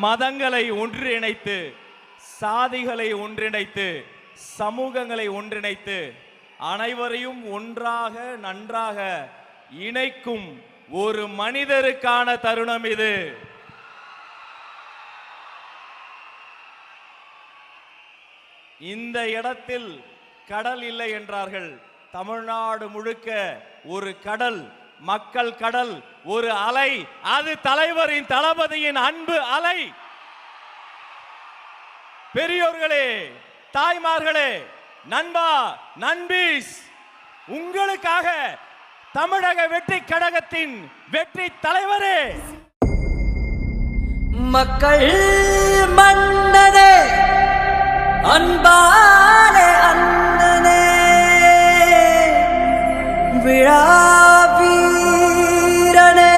மதங்களை ஒன்றிணைத்து, சாதிகளை ஒன்றிணைத்து, சமூகங்களை ஒன்றிணைத்து அனைவரையும் ஒன்றாக நன்றாக இணைக்கும் ஒரு மனிதருக்கான தருணம் இது. இந்த இடத்தில் கடல் இல்லை என்றார்கள். தமிழ்நாடு முழுக்க ஒரு கடல், மக்கள் கடல், ஒரு அலை. அது தலைவரின் தளபதியின் அன்பு அலை. பெரியோர்களே, தாய்மார்களே, நண்பா, நண்பீஸ், உங்களுக்காக தமிழக வெற்றி கழகத்தின் வெற்றி தலைவரே, மக்கள் மன்னனே, அன்பானே,